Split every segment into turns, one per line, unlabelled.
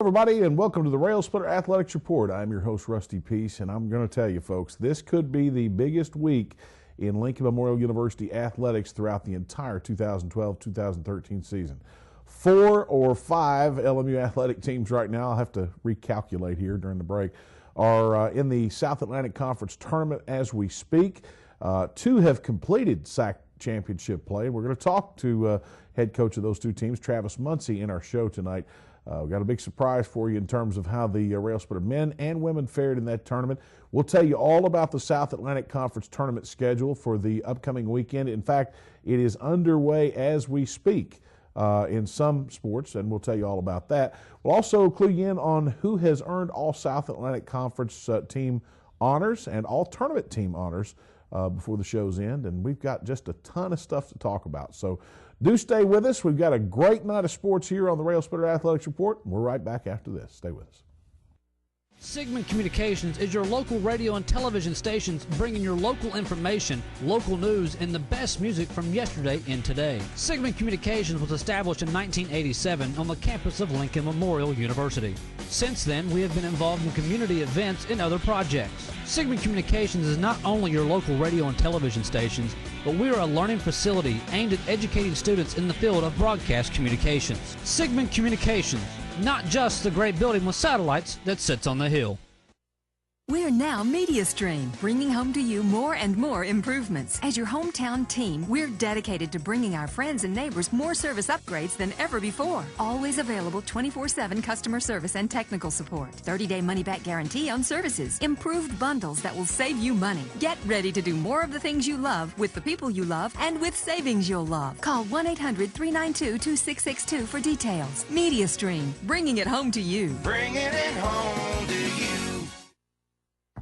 Everybody, and welcome to the Railsplitter Athletics Report. I'm your host, Rusty Peace, and I'm going to tell you, folks, this could be the biggest week in Lincoln Memorial University athletics throughout the entire 2012-2013 season. 4 or 5 LMU athletic teams right now, I'll have to recalculate here during the break, are in the South Atlantic Conference tournament as we speak. 2 have completed SAC championship play. We're going to talk to head coach of those 2 teams, Travis Muncy, in our show tonight. We've got a big surprise for you in terms of how the Railsplitter men and women fared in that tournament. We'll tell you all about the South Atlantic Conference tournament schedule for the upcoming weekend. In fact, it is underway as we speak in some sports, and we'll tell you all about that. We'll also clue you in on who has earned all South Atlantic Conference team honors and all tournament team honors before the show's end, and we've got just a ton of stuff to talk about. So do stay with us. We've got a great night of sports here on the Railsplitter Athletics Report. We're right back after this. Stay with us.
Sigmund Communications is your local radio and television stations bringing your local information, local news, and the best music from yesterday and today. Sigmund Communications was established in 1987 on the campus of Lincoln Memorial University. Since then, we have been involved in community events and other projects. Sigmund Communications is not only your local radio and television stations, but we are a learning facility aimed at educating students in the field of broadcast communications. Sigmund Communications, not just the great building with satellites that sits on the hill.
We're now MediaStream, bringing home to you more and more improvements. As your hometown team, we're dedicated to bringing our friends and neighbors more service upgrades than ever before. Always available 24/7 customer service and technical support. 30-day money-back guarantee on services. Improved bundles that will save you money. Get ready to do more of the things you love with the people you love and with savings you'll love. Call 1-800-392-2662 for details. MediaStream, bringing it home to you.
Bringing it home to you.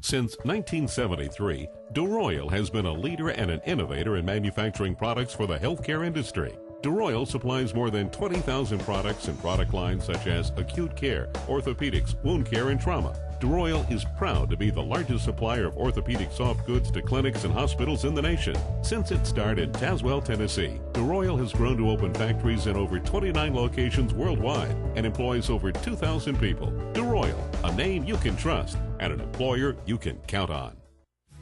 Since 1973, DeRoyal has been a leader and an innovator in manufacturing products for the healthcare industry. DeRoyal supplies more than 20,000 products and product lines such as acute care, orthopedics, wound care, and trauma. DeRoyal is proud to be the largest supplier of orthopedic soft goods to clinics and hospitals in the nation. Since its start in Tazewell, Tennessee, DeRoyal has grown to open factories in over 29 locations worldwide and employs over 2,000 people. DeRoyal, a name you can trust and an employer you can count on.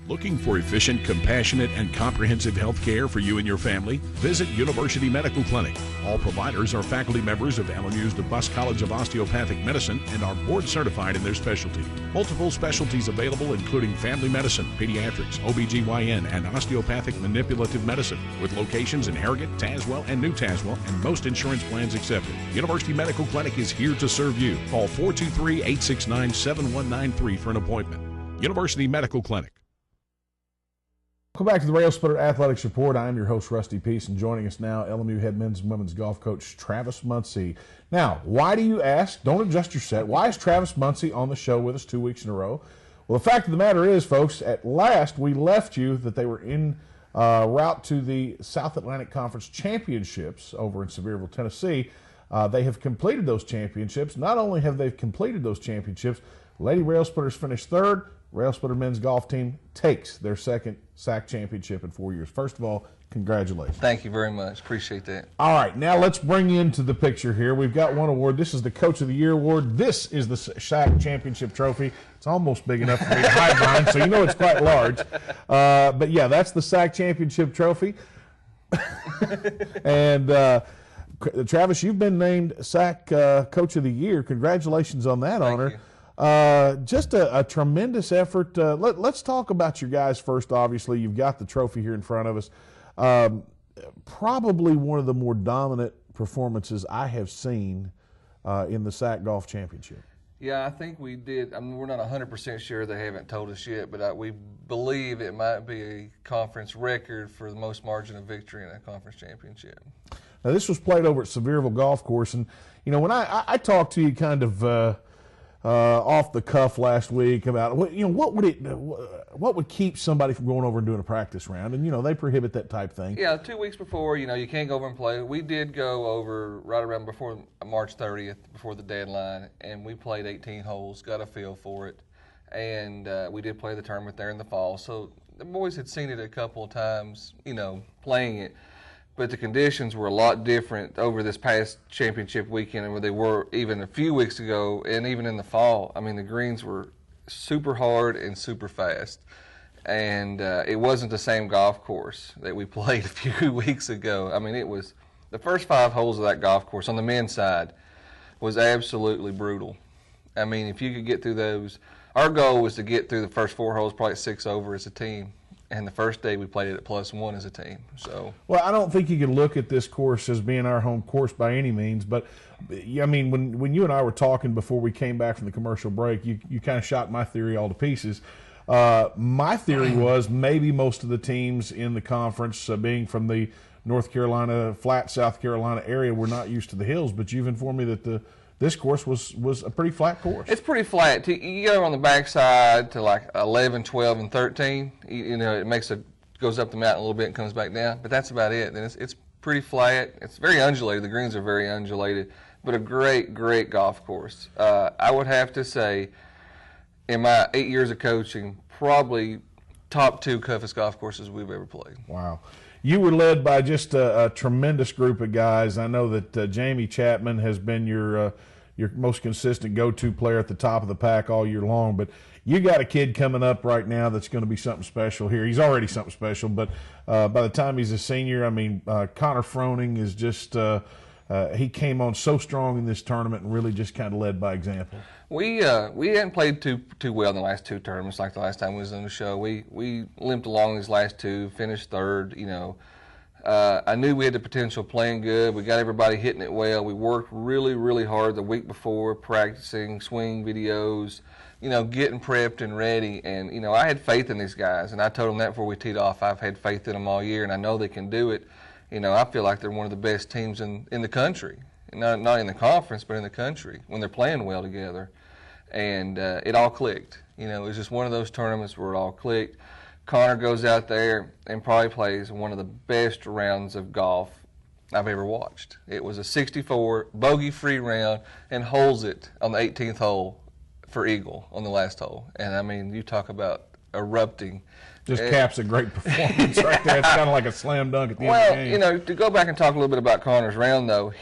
Looking for efficient, compassionate, and comprehensive health care for you and your family? Visit University Medical Clinic. All providers are faculty members of LMU's DeBus College of Osteopathic Medicine and are board certified in their specialty. Multiple specialties available including family medicine, pediatrics, OBGYN, and osteopathic manipulative medicine, with locations in Harrogate, Tazewell, and New Tazewell, and most insurance plans accepted. University Medical Clinic is here to serve you. Call 423-869-7193 for an appointment. University Medical Clinic.
Welcome back to the Railsplitter Athletics Report. I'm your host, Rusty Peace, and joining us now, LMU head men's and women's golf coach Travis Muncy. Now, why do you ask? Don't adjust your set. Why is Travis Muncy on the show with us 2 weeks in a row? Well, the fact of the matter is, folks, at last we left you that they were en route to the South Atlantic Conference Championships over in Sevierville, Tennessee. They have completed those championships. Not only have they completed those championships, Lady Railsplitters finished 3rd. Railsplitter men's golf team takes their 2nd SAC championship in 4 years. First of all, congratulations.
Thank you very much. Appreciate that.
All right, now let's bring you into the picture here. We've got one award. This is the Coach of the Year award. This is the SAC championship trophy. It's almost big enough for me to hide behind, so you know it's quite large. But yeah, that's the SAC championship trophy. And Travis, you've been named SAC Coach of the Year. Congratulations on that honor.
You.
Just a tremendous effort. Let's talk about your guys first. Obviously, you've got the trophy here in front of us. Probably one of the more dominant performances I have seen in the SAC Golf Championship.
Yeah, I think we did. I mean, we're not 100% sure. They haven't told us yet, but we believe it might be a conference record for the most margin of victory in a conference championship.
Now, this was played over at Sevierville Golf Course, and you know when I talked to you kind of off the cuff last week about what would keep somebody from going over and doing a practice round, and they prohibit that type thing.
Yeah, 2 weeks before, you can't go over and play. We did go over right around before March 30th, before the deadline, and we played 18 holes, got a feel for it, and we did play the tournament there in the fall. So the boys had seen it a couple of times, playing it. but the conditions were a lot different over this past championship weekend than where they were even a few weeks ago, and even in the fall. I mean, the greens were super hard and super fast, and it wasn't the same golf course that we played a few weeks ago. I mean, it was the first 5 holes of that golf course on the men's side was absolutely brutal. I mean, if you could get through those, our goal was to get through the first 4 holes, probably 6 over as a team. And the first day we played it at +1 as a team. So, well,
I don't think you could look at this course as being our home course by any means. But I mean, when you and I were talking before we came back from the commercial break, you kind of shot my theory all to pieces. My theory was maybe most of the teams in the conference, being from the North Carolina, flat South Carolina area, were not used to the hills. But you've informed me that this course was a pretty flat course.
It's pretty flat. You go on the backside to like 11, 12, and 13. You know, it goes up the mountain a little bit and comes back down. But that's about it. Then it's pretty flat. It's very undulated. The greens are very undulated, but a great, great golf course. I would have to say, in my 8 years of coaching, probably top 2 toughest golf courses we've ever played.
Wow. You were led by just a tremendous group of guys. I know that Jamie Chapman has been your most consistent go-to player at the top of the pack all year long, but you got a kid coming up right now that's going to be something special here. He's already something special, but by the time he's a senior, I mean, Connor Froning is just he came on so strong in this tournament and really just kind of led by example.
We hadn't played too well in the last 2 tournaments like the last time we was on the show. We limped along these last 2, finished 3rd. You know, I knew we had the potential playing good. We got everybody hitting it well. We worked really, really hard the week before, practicing swing videos, you know, getting prepped and ready. And, you know, I had faith in these guys, and I told them that before we teed off. I've had faith in them all year, and I know they can do it. You know, I feel like they're one of the best teams in the country. Not in the conference, but in the country when they're playing well together. And it all clicked. You know, it was just one of those tournaments where it all clicked. Connor goes out there and probably plays one of the best rounds of golf I've ever watched. It was a 64 bogey-free round and holds it on the 18th hole for eagle on the last hole. And, I mean, you talk about erupting.
Just caps a great performance right there. It's kind of like a slam dunk at the end of the game.
Well, you know, to go back and talk a little bit about Connor's round, though,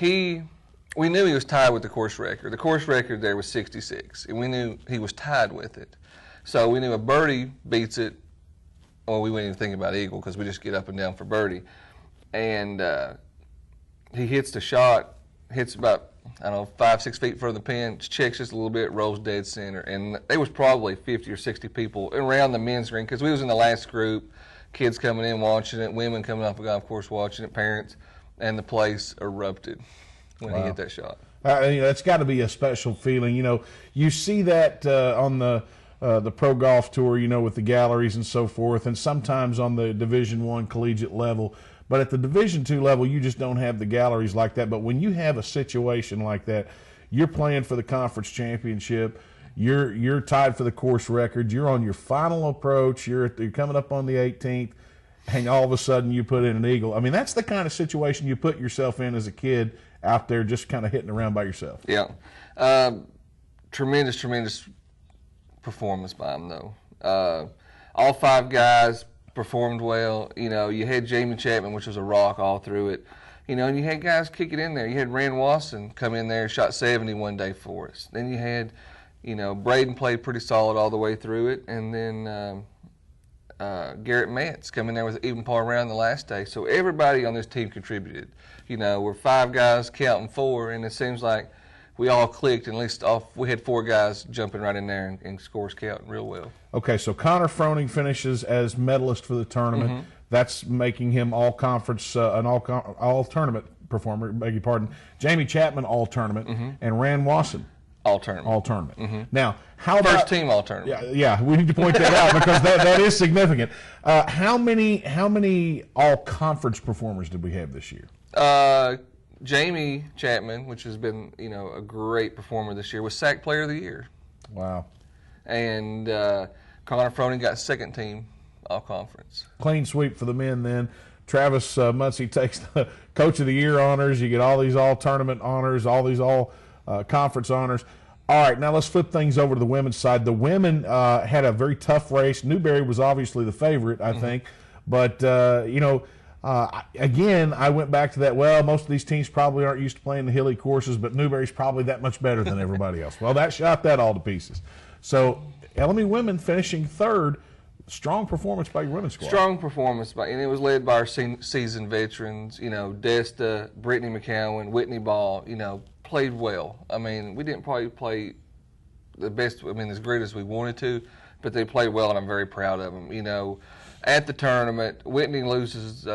we knew he was tied with the course record. The course record there was 66, and we knew he was tied with it. So we knew a birdie beats it, or we wouldn't even think about eagle because we just get up and down for birdie. And he hits the shot, hits about, I don't know, 5-6 feet further the pin, checks just a little bit, rolls dead center. And there was probably 50 or 60 people around the men's green because we was in the last group, kids coming in watching it, women coming off the golf course watching it, parents, and the place erupted when he hit that shot.
You know, it's got to be a special feeling. You know, you see that on the pro golf tour, you know, with the galleries and so forth, and sometimes on the Division I collegiate level. But at the Division II level, you just don't have the galleries like that. But when you have a situation like that, you're playing for the conference championship, you're tied for the course record, you're on your final approach, you're coming up on the 18th, and all of a sudden you put in an eagle. I mean, that's the kind of situation you put yourself in as a kid out there just kind of hitting around by yourself.
Yeah. Tremendous performance by him, though. All 5 guys performed well. You know, you had Jamie Chapman, which was a rock all through it. You know, and you had guys kick it in there. You had Rand Wasson come in there and shot 70 one day for us. Then you had, you know, Braden played pretty solid all the way through it. And then Garrett Mance come in there with an even par round the last day. So everybody on this team contributed. You know, we're 5 guys counting 4, and it seems like we all clicked, and at least we had 4 guys jumping right in there and scores counting real well.
Okay, so Connor Froning finishes as medalist for the tournament. Mm-hmm. That's making him all-conference, an all-tournament performer, beg your pardon. Jamie Chapman, all-tournament, mm-hmm. and Rand Wasson,
all-tournament.
All-tournament.
Mm-hmm.
Now, how
First
about,
team all-tournament.
Yeah, we need to point that out because that is significant. How many all-conference performers did we have this year?
Jamie Chapman, which has been, you know, a great performer this year, was SAC Player of the Year.
Wow.
And Connor Froning got 2nd team all-conference.
Clean sweep for the men then. Travis Muncie takes the Coach of the Year honors. You get all these all-tournament honors, all these all-conference honors. All right, now let's flip things over to the women's side. The women had a very tough race. Newberry was obviously the favorite, I think. But, you know, Again, I went back to that, well, most of these teams probably aren't used to playing the hilly courses, but Newberry's probably that much better than everybody else. Well, that shot that all to pieces. So LMU women finishing third. Strong performance by your women's squad.
Strong performance, and it was led by our seasoned veterans. You know, Desta, Brittany McCowan, Whitney Ball. You know, played well. I mean, we didn't probably play the best. I mean, as great as we wanted to, but they played well, and I'm very proud of them. You know, at the tournament, Whitney loses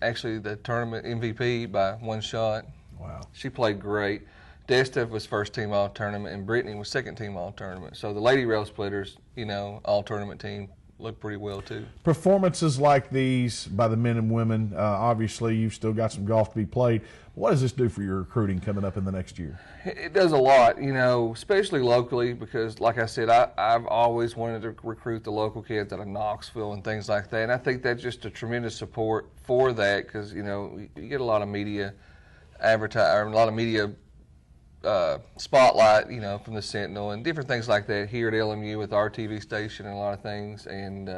actually the tournament MVP by 1 shot.
Wow.
She played great. Desta was first team all tournament, and Brittany was second team all tournament. So the Lady Railsplitters, you know, all tournament team, look pretty well too.
Performances like these by the men and women, obviously you've still got some golf to be played. What does this do for your recruiting coming up in the next year?
It does a lot, you know, especially locally, because like I said, I've always wanted to recruit the local kids out of Knoxville and things like that. And I think that's just a tremendous support for that, because, you know, you get a lot of media spotlight, you know, from the Sentinel and different things like that here at LMU with our TV station and a lot of things, and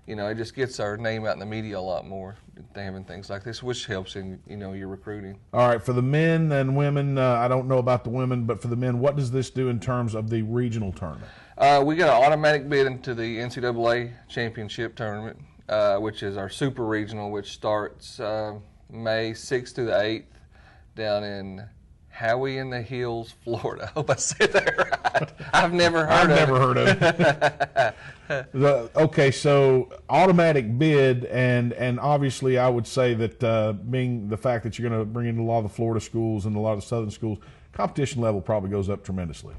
you know, it just gets our name out in the media a lot more, having things like this, which helps in, you know, your recruiting.
All right, for the men and women, I don't know about the women, but for the men, what does this do in terms of the regional tournament?
We got an automatic bid into the NCAA championship tournament, which is our super regional, which starts May 6th through the 8th down in Howey in the Hills, Florida. I hope I said that right. I've never heard of it.
Okay, so automatic bid, and obviously I would say that being the fact that you're going to bring in a lot of the Florida schools and a lot of the southern schools, competition level probably goes up tremendously.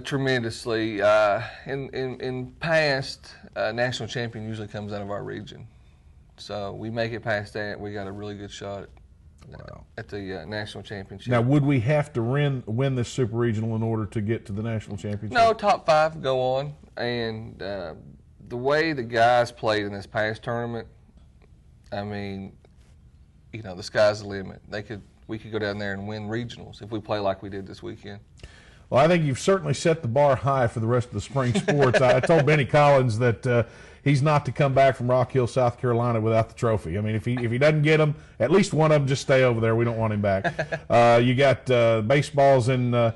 Tremendously. In past, national champion usually comes out of our region. So we make it past that, we got a really good shot at the national championship.
Now, would we have to win this super regional in order to get to the national championship?
No, top 5 go on. And the way the guys played in this past tournament, I mean, you know, the sky's the limit. We could go down there and win regionals if we play like we did this weekend.
Well, I think you've certainly set the bar high for the rest of the spring sports. I told Benny Collins that he's not to come back from Rock Hill, South Carolina without the trophy. I mean, if he doesn't get them, at least one of them just stay over there. We don't want him back. You got baseballs in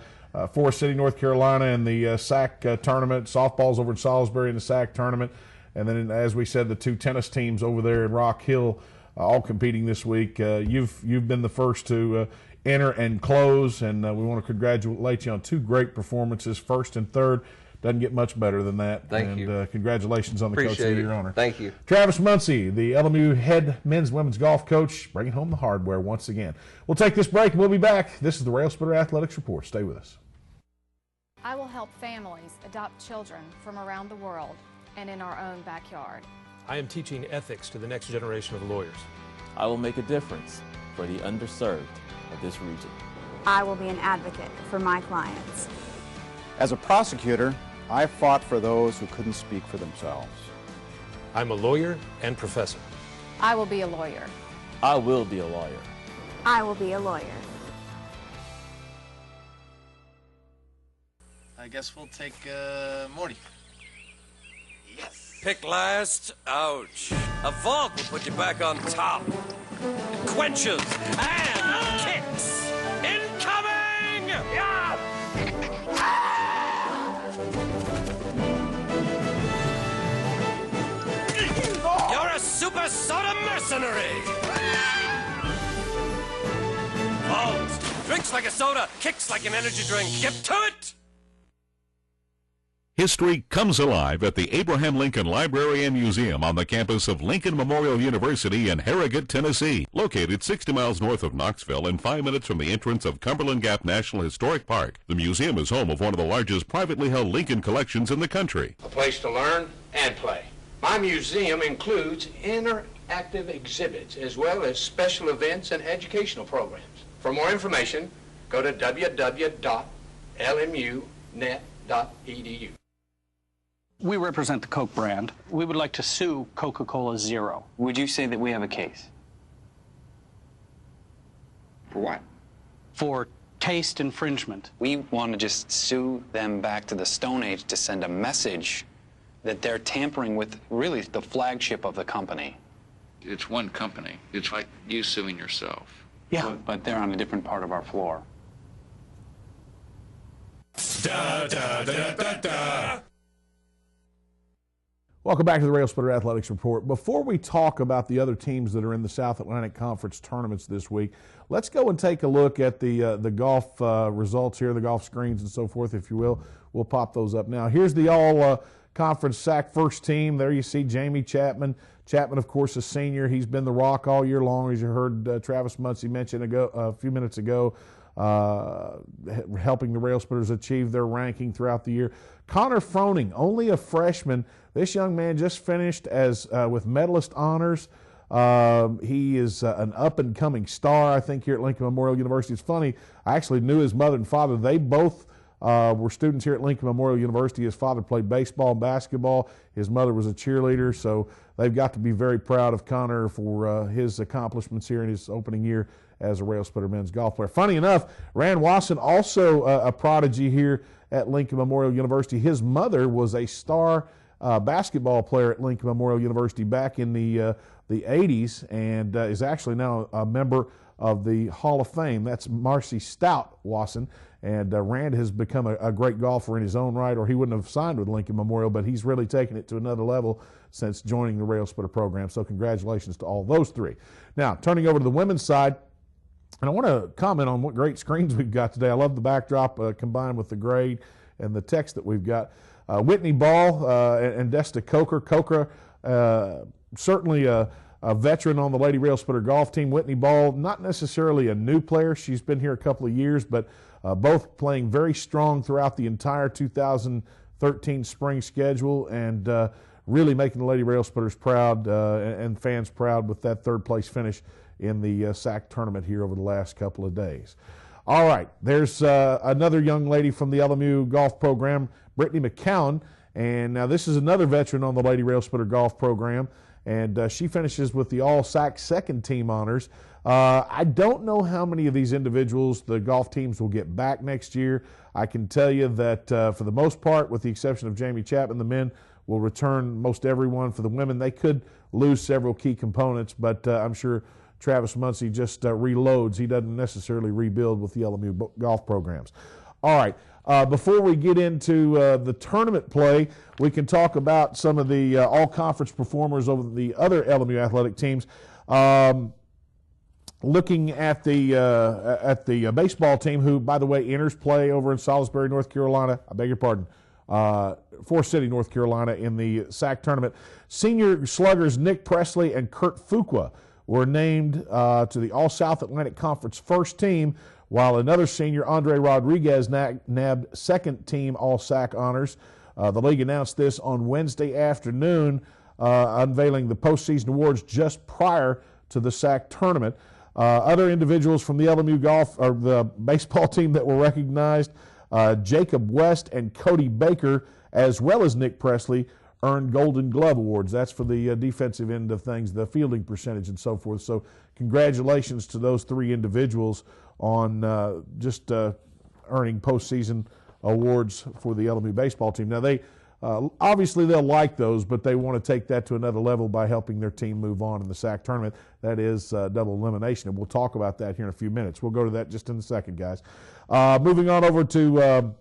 Forest City, North Carolina in the SAC tournament, softballs over in Salisbury in the SAC tournament, and then, as we said, the 2 tennis teams over there in Rock Hill all competing this week. You've been the first to enter and close, and we want to congratulate you on 2 great performances, first and third. Doesn't get much better than that.
Thank you.
And congratulations on the Coach of the Year honor.
Thank you.
Travis Muncie, the LMU head men's and women's golf coach, bringing home the hardware once again. We'll take this break and we'll be back. This is the Railsplitter Athletics Report. Stay with us.
I will help families adopt children from around the world and in our own backyard.
I am teaching ethics to the next generation of lawyers.
I will make a difference for the underserved of this region.
I will be an advocate for my clients.
As a prosecutor, I fought for those who couldn't speak for themselves.
I'm a lawyer and professor.
I will be a lawyer.
I will be a lawyer.
I will be a lawyer.
I guess we'll take Morty.
Yes. Pick last. Ouch. A vault will put you back on top. It quenches and kicks. Incoming! Yeah! You're a super soda mercenary! Vault! Drinks like a soda, kicks like an energy drink. Get to it!
History comes alive at the Abraham Lincoln Library and Museum on the campus of Lincoln Memorial University in Harrogate, Tennessee. Located 60 miles north of Knoxville and 5 minutes from the entrance of Cumberland Gap National Historic Park, the museum is home of one of the largest privately held Lincoln collections in the country.
A place to learn and play. My museum includes interactive exhibits as well as special events and educational programs. For more information, go to www.lmunet.edu.
We represent the Coke brand. We would like to sue Coca-Cola Zero.
Would you say that we have a case?
For what?
For taste infringement.
We want to just sue them back to the Stone Age to send a message that they're tampering with really the flagship of the company.
It's one company. It's like you suing yourself.
Yeah, but they're on a different part of our floor.
Da, da, da, da, da.
Welcome back to the Railsplitter Athletics Report. Before we talk about the other teams that are in the South Atlantic Conference tournaments this week, let's go and take a look at the golf results here, the golf screens and so forth, if you will. We'll pop those up now. Here's the all-conference SAC first team. There you see Jamie Chapman. Chapman, of course, a senior. He's been the rock all year long, as you heard Travis Muncy mention a few minutes ago, helping the Railsplitters achieve their ranking throughout the year. Connor Froning, only a freshman. This young man just finished as with medalist honors. He is an up-and-coming star, I think, here at Lincoln Memorial University. It's funny, I actually knew his mother and father. They both were students here at Lincoln Memorial University. His father played baseball and basketball. His mother was a cheerleader, so they've got to be very proud of Connor for his accomplishments here in his opening year as a Railsplitter men's golf player. Funny enough, Rand Wasson, also a prodigy here at Lincoln Memorial University. His mother was a star basketball player at Lincoln Memorial University back in the 80s, and is actually now a member of the Hall of Fame. That's Marcy Stout Wasson, and Rand has become a great golfer in his own right, or he wouldn't have signed with Lincoln Memorial, but he's really taken it to another level since joining the Railsplitter program, so congratulations to all those three. Now, turning over to the women's side, and I want to comment on what great screens we've got today. I love the backdrop combined with the grade and the text that we've got. Whitney Ball and Desta Coker. Coker, certainly a veteran on the Lady Railsplitter golf team. Whitney Ball, not necessarily a new player. She's been here a couple of years, but both playing very strong throughout the entire 2013 spring schedule, and really making the Lady Railsplitters proud and fans proud with that third-place finish in the SAC tournament here over the last couple of days. All right, there's another young lady from the LMU golf program, Brittany McCowan, and now this is another veteran on the Lady Railsplitter golf program, and she finishes with the All-SAC second team honors. I don't know how many of these individuals the golf teams will get back next year. I can tell you that for the most part, with the exception of Jamie Chapman, the men will return most everyone. For the women, they could lose several key components, but I'm sure Travis Muncy just reloads. He doesn't necessarily rebuild with the LMU golf programs. All right, before we get into the tournament play, we can talk about some of the all-conference performers over the other LMU athletic teams. Looking at the baseball team, who, by the way, enters play over in Salisbury, North Carolina. I beg your pardon. Forest City, North Carolina, in the SAC tournament. Senior sluggers Nick Presley and Kurt Fuqua were named to the All-South Atlantic Conference first team, while another senior, Andre Rodriguez, nabbed second team All-SAC honors. The league announced this on Wednesday afternoon, unveiling the postseason awards just prior to the SAC tournament. Other individuals from the LMU golf, or the baseball team that were recognized, Jacob West and Cody Baker, as well as Nick Presley, earned Golden Glove Awards. That's for the defensive end of things, the fielding percentage and so forth. So congratulations to those three individuals on just earning postseason awards for the LMU baseball team. Now, they obviously they'll like those, but they want to take that to another level by helping their team move on in the SAC tournament. That is double elimination, and we'll talk about that here in a few minutes. We'll go to that just in a second, guys. Moving on over to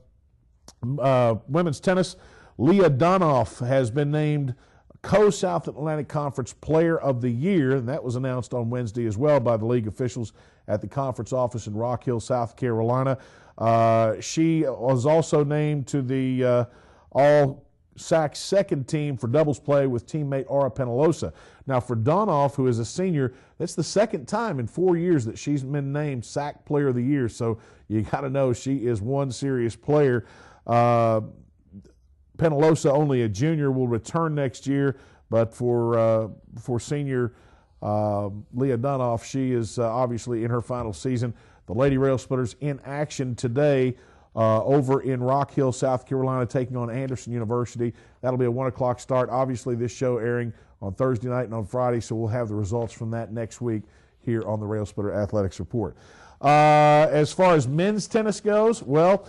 women's tennis, Leah Donoff has been named Co-South Atlantic Conference Player of the Year, and that was announced on Wednesday as well by the league officials at the conference office in Rock Hill, South Carolina. She was also named to the All-SAC second team for doubles play with teammate Aura Penalosa. Now, for Donoff, who is a senior, that's the second time in 4 years that she's been named SAC Player of the Year, so you got to know she is one serious player. Penalosa, only a junior, will return next year, but for senior Leah Donoff, she is obviously in her final season. The Lady Railsplitters in action today over in Rock Hill, South Carolina, taking on Anderson University. That'll be a 1 o'clock start. Obviously, this show airing on Thursday night and on Friday, so we'll have the results from that next week here on the Railsplitter Athletics Report. As far as men's tennis goes, well,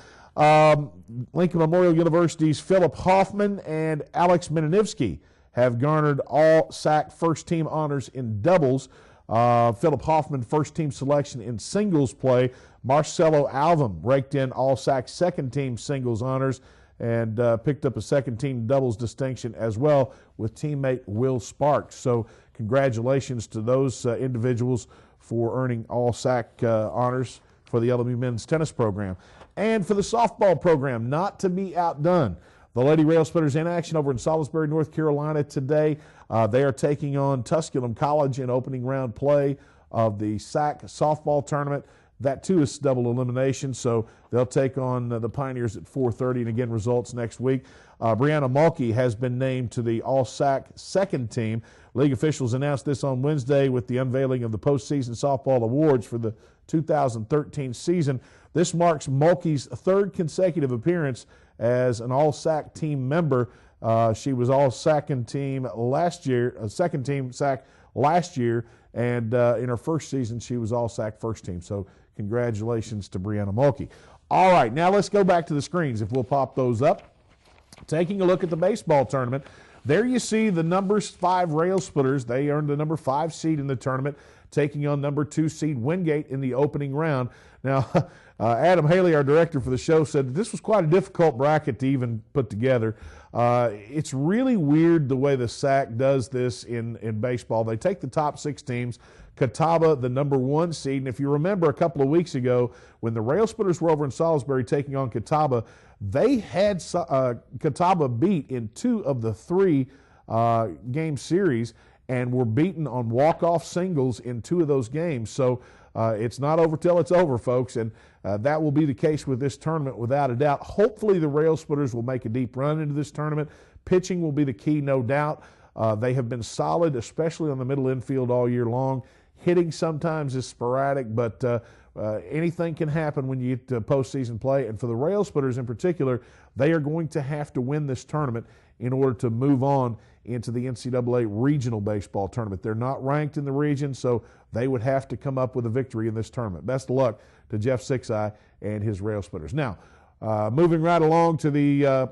Lincoln Memorial University's Philip Hoffman and Alex Minanivsky have garnered all SAC first team honors in doubles. Philip Hoffman, first team selection in singles play. Marcelo Alvin raked in all SAC second team singles honors and picked up a second team doubles distinction as well with teammate Will Sparks. So congratulations to those individuals for earning all SAC honors for the LMU men's tennis program. And for the softball program, not to be outdone, the Lady Railsplitters in action over in Salisbury, North Carolina today. They are taking on Tusculum College in opening round play of the SAC softball tournament. That, too, is double elimination, so they'll take on the Pioneers at 4:30, and again, results next week. Brianna Mulkey has been named to the All-SAC second team. League officials announced this on Wednesday with the unveiling of the postseason softball awards for the 2013 season. This marks Mulkey's third consecutive appearance as an All-SAC team member. She was All-SAC team last year, second team SAC last year, and in her first season, she was All-SAC first team. So congratulations to Brianna Mulkey. All right, now let's go back to the screens if we'll pop those up. Taking a look at the baseball tournament, there you see the number 5 Railsplitters. They earned the number 5 seed in the tournament, taking on number 2 seed Wingate in the opening round. Now, Adam Haley, our director for the show, said this was quite a difficult bracket to even put together. It's really weird the way the SAC does this in baseball. They take the top 6 teams, Catawba, the number 1 seed, and if you remember a couple of weeks ago when the Railsplitters were over in Salisbury taking on Catawba, they had Catawba beat in 2 of the 3 game series and were beaten on walk-off singles in 2 of those games. So it's not over till it's over, folks, and that will be the case with this tournament without a doubt. Hopefully the Railsplitters will make a deep run into this tournament. Pitching will be the key, no doubt. They have been solid, especially on the middle infield all year long. Hitting sometimes is sporadic, but anything can happen when you get to postseason play. And for the Railsplitters in particular, they are going to have to win this tournament in order to move on into the NCAA regional baseball tournament. They're not ranked in the region, so they would have to come up with a victory in this tournament. Best of luck to Jeff Sixeye and his Railsplitters. Now, moving right along to the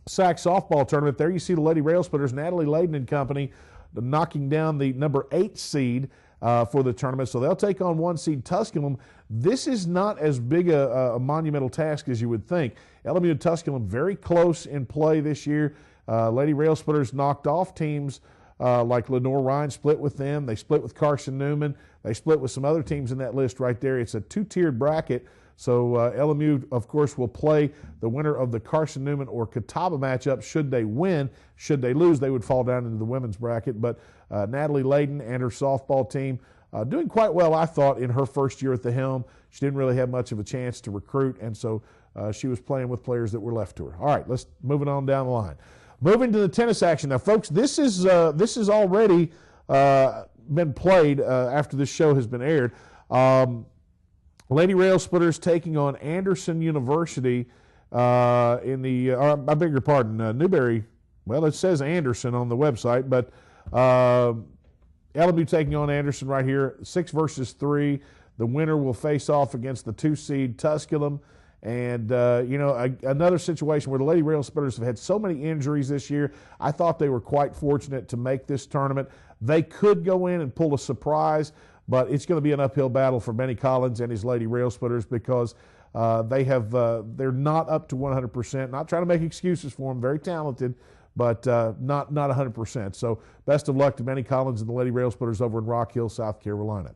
SAC softball tournament, there you see the Lady Railsplitters, Natalie Layden and company, knocking down the number 8 seed for the tournament. So they'll take on 1 seed Tusculum. This is not as big a monumental task as you would think. LMU and Tusculum very close in play this year. Lady Railsplitters knocked off teams like Lenore Ryan, split with them. They split with Carson Newman. They split with some other teams in that list right there. It's a 2-tiered bracket. So LMU, of course, will play the winner of the Carson Newman or Catawba matchup. Should they win, should they lose, they would fall down into the women's bracket. But Natalie Layden and her softball team doing quite well, I thought, in her first year at the helm. She didn't really have much of a chance to recruit, and so she was playing with players that were left to her. All right, let's move it on down the line. Moving to the tennis action. Now, folks, this is already been played after this show has been aired. Lady Railsplitters taking on Anderson University in the, I beg your pardon, Newberry. Well, it says Anderson on the website, but LMU taking on Anderson right here, 6 versus 3. The winner will face off against the 2 seed Tusculum. And, another situation where the Lady Railsplitters have had so many injuries this year. I thought they were quite fortunate to make this tournament. They could go in and pull a surprise, but it's going to be an uphill battle for Benny Collins and his Lady Railsplitters because they're not up to 100%. Not trying to make excuses for them. Very talented, but not 100%. So best of luck to Benny Collins and the Lady Railsplitters over in Rock Hill, South Carolina.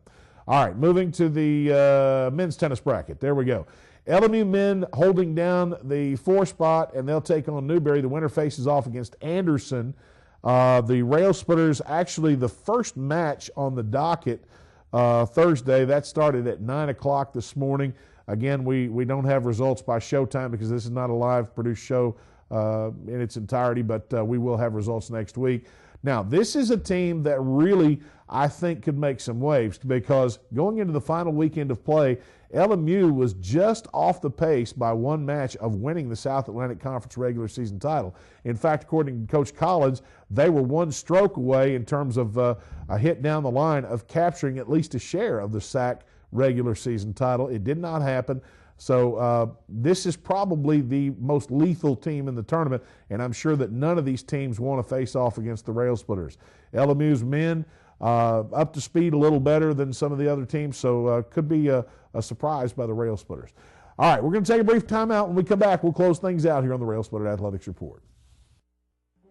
All right, moving to the men's tennis bracket. There we go. LMU men holding down the 4 spot, and they'll take on Newberry. The winner faces off against Anderson. The Railsplitters, actually the first match on the docket Thursday, that started at 9 o'clock this morning. Again, we don't have results by showtime because this is not a live produced show in its entirety, but we will have results next week. Now, this is a team that really, I think, could make some waves because going into the final weekend of play, LMU was just off the pace by 1 match of winning the South Atlantic Conference regular season title. In fact, according to Coach Collins, they were 1 stroke away in terms of a hit down the line of capturing at least a share of the SAC regular season title. It did not happen. So this is probably the most lethal team in the tournament, and I'm sure that none of these teams want to face off against the Railsplitters. LMU's men up to speed a little better than some of the other teams, so could be a surprise by the Railsplitters. All right, we're going to take a brief timeout. When we come back, we'll close things out here on the Railsplitter Athletics Report.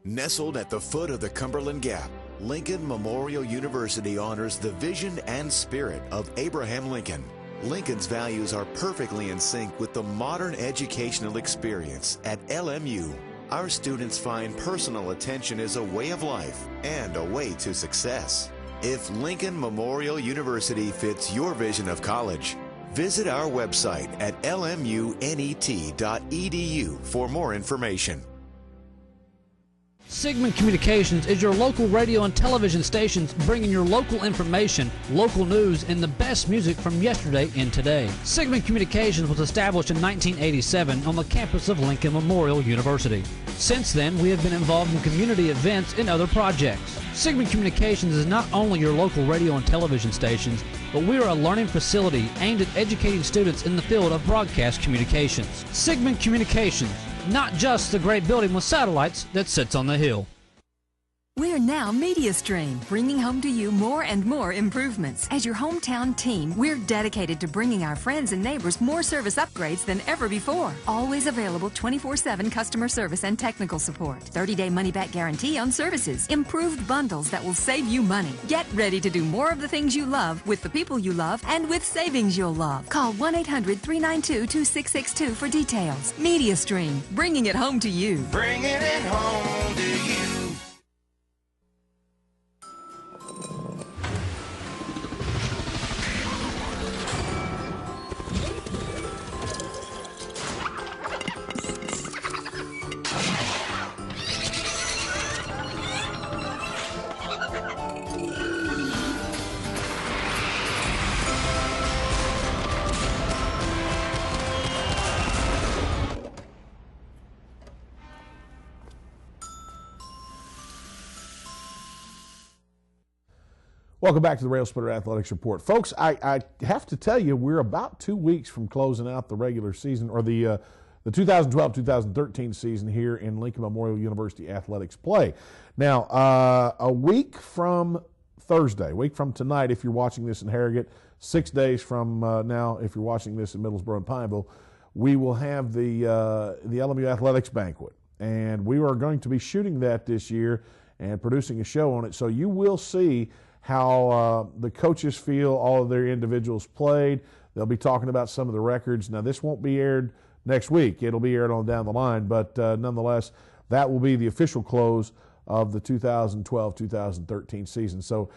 Nestled at the foot of the Cumberland Gap, Lincoln Memorial University honors the vision and spirit of Abraham Lincoln. Lincoln's values are perfectly in sync with the modern educational experience at LMU. Our students find personal attention is a way of life and a way to success. If Lincoln Memorial University fits your vision of college, visit our website at lmunet.edu for more information.
Sigmund Communications is your local radio and television stations bringing your local information, local news, and the best music from yesterday and today. Sigmund Communications was established in 1987 on the campus of Lincoln Memorial University. Since then, we have been involved in community events and other projects. Sigmund Communications is not only your local radio and television stations, but we are a learning facility aimed at educating students in the field of broadcast communications. Sigmund Communications, not just the great building with satellites that sits on the hill.
We're now MediaStream, bringing home to you more and more improvements. As your hometown team, we're dedicated to bringing our friends and neighbors more service upgrades than ever before. Always available 24/7 customer service and technical support. 30-day money-back guarantee on services. Improved bundles that will save you money. Get ready to do more of the things you love with the people you love and with savings you'll love. Call 1-800-392-2662 for details. MediaStream, bringing it home to you.
Bringing it home to you.
Welcome back to the Railsplitter Athletics Report. Folks, I have to tell you, we're about 2 weeks from closing out the regular season, or the 2012-2013 season here in Lincoln Memorial University Athletics play. Now, a week from Thursday, a week from tonight, if you're watching this in Harrogate, 6 days from now, if you're watching this in Middlesboro and Pineville, we will have the LMU Athletics Banquet. And we are going to be shooting that this year and producing a show on it. So you will see how the coaches feel all of their individuals played. They'll be talking about some of the records. Now, this won't be aired next week. It'll be aired on down the line, but nonetheless, that will be the official close of the 2012-2013 season. So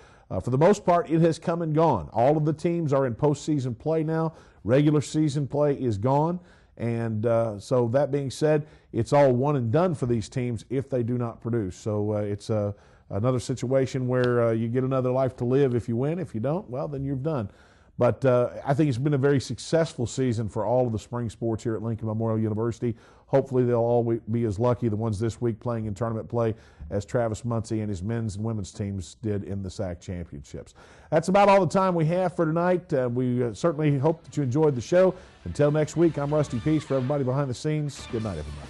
for the most part, it has come and gone. All of the teams are in postseason play now. Regular season play is gone. And so that being said, it's all one and done for these teams if they do not produce. So it's another situation where you get another life to live if you win. If you don't, well, then you're done. But I think it's been a very successful season for all of the spring sports here at Lincoln Memorial University. Hopefully they'll all be as lucky, the ones this week playing in tournament play, as Travis Muncie and his men's and women's teams did in the SAC championships. That's about all the time we have for tonight. We certainly hope that you enjoyed the show. Until next week, I'm Rusty Peace. For everybody behind the scenes, good night, everybody.